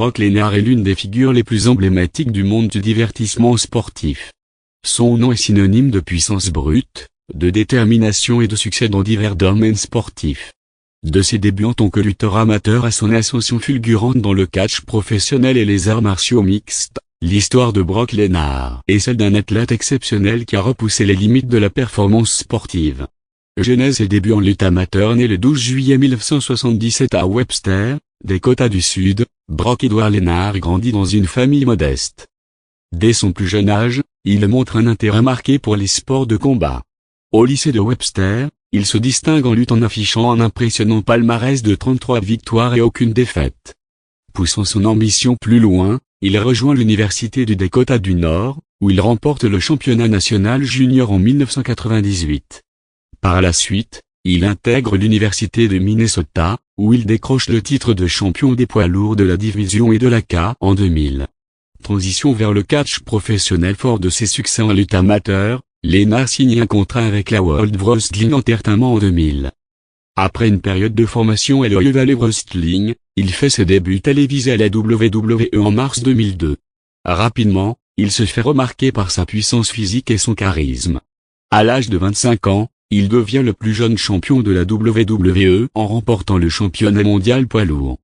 Brock Lesnar est l'une des figures les plus emblématiques du monde du divertissement sportif. Son nom est synonyme de puissance brute, de détermination et de succès dans divers domaines sportifs. De ses débuts en tant que lutteur amateur à son ascension fulgurante dans le catch professionnel et les arts martiaux mixtes, l'histoire de Brock Lesnar est celle d'un athlète exceptionnel qui a repoussé les limites de la performance sportive. Genèse et début en lutte amateur. Né le 12 juillet 1977 à Webster, Dakota du Sud, Brock Edward Lesnar grandit dans une famille modeste. Dès son plus jeune âge, il montre un intérêt marqué pour les sports de combat. Au lycée de Webster, il se distingue en lutte en affichant un impressionnant palmarès de 33 victoires et aucune défaite. Poussant son ambition plus loin, il rejoint l'université du Dakota du Nord, où il remporte le championnat national junior en 1998. Par la suite, il intègre l'université de Minnesota, où il décroche le titre de champion des poids lourds de la division et de la K en 2000. Transition vers le catch professionnel. Fort de ses succès en lutte amateur, Lesnar signe un contrat avec la World Wrestling Entertainment en 2000. Après une période de formation à l'Ohio Valley Wrestling, il fait ses débuts télévisés à la WWE en mars 2002. Rapidement, il se fait remarquer par sa puissance physique et son charisme. À l'âge de 25 ans, il devient le plus jeune champion de la WWE en remportant le championnat mondial poids lourd.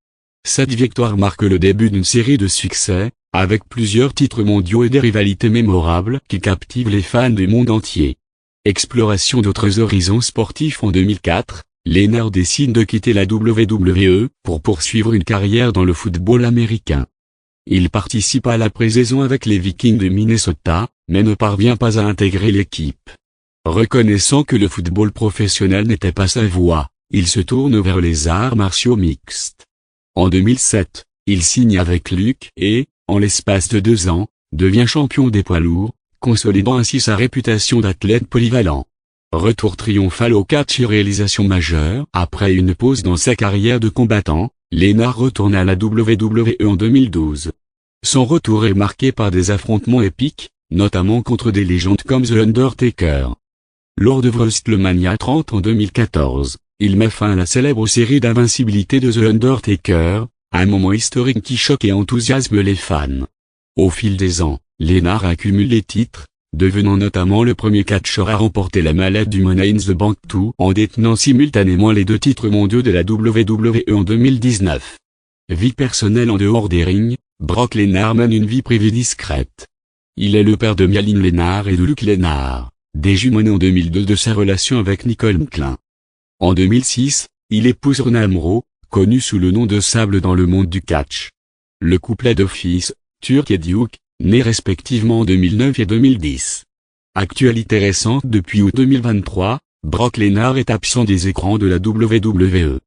Cette victoire marque le début d'une série de succès, avec plusieurs titres mondiaux et des rivalités mémorables qui captivent les fans du monde entier. Exploration d'autres horizons sportifs. En 2004, Lesnar décide de quitter la WWE pour poursuivre une carrière dans le football américain. Il participe à la pré-saison avec les Vikings de Minnesota, mais ne parvient pas à intégrer l'équipe. Reconnaissant que le football professionnel n'était pas sa voie, il se tourne vers les arts martiaux mixtes. En 2007, il signe avec Luke et, en l'espace de 2 ans, devient champion des poids lourds, consolidant ainsi sa réputation d'athlète polyvalent. Retour triomphal au catch et réalisation majeure. Après une pause dans sa carrière de combattant, Lesnar retourne à la WWE en 2012. Son retour est marqué par des affrontements épiques, notamment contre des légendes comme The Undertaker. Lors de WrestleMania 30 en 2014, il met fin à la célèbre série d'invincibilité de The Undertaker, un moment historique qui choque et enthousiasme les fans. Au fil des ans, Lesnar accumule les titres, devenant notamment le premier catcheur à remporter la mallette du Money in the Bank tout en détenant simultanément les 2 titres mondiaux de la WWE en 2019. Vie personnelle. En dehors des rings, Brock Lesnar mène une vie privée discrète. Il est le père de Mia-Lynn Lesnar et de Luke Lesnar, des jumeaux nés en 2002 de sa relation avec Nicole McClain. En 2006, il épouse Rona Amro, connue sous le nom de Sable dans le monde du catch. Le couple a 2 fils, Turk et Duke, nés respectivement en 2009 et 2010. Actualité récente. Depuis août 2023, Brock Lesnar est absent des écrans de la WWE.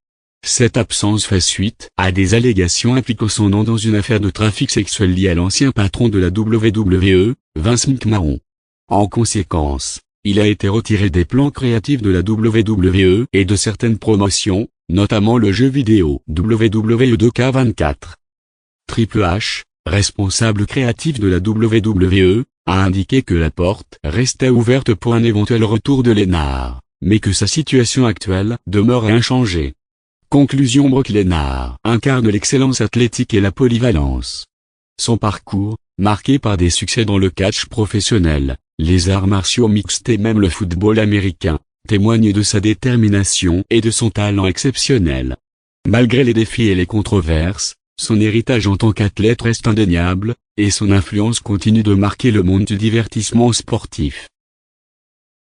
Cette absence fait suite à des allégations impliquant son nom dans une affaire de trafic sexuel liée à l'ancien patron de la WWE, Vince McMahon. En conséquence, il a été retiré des plans créatifs de la WWE et de certaines promotions, notamment le jeu vidéo WWE 2K24. Triple H, responsable créatif de la WWE, a indiqué que la porte restait ouverte pour un éventuel retour de Lesnar, mais que sa situation actuelle demeurait inchangée. Conclusion. Brock Lesnar incarne l'excellence athlétique et la polyvalence. Son parcours, marqué par des succès dans le catch professionnel, les arts martiaux mixtes et même le football américain, témoigne de sa détermination et de son talent exceptionnel. Malgré les défis et les controverses, son héritage en tant qu'athlète reste indéniable, et son influence continue de marquer le monde du divertissement sportif.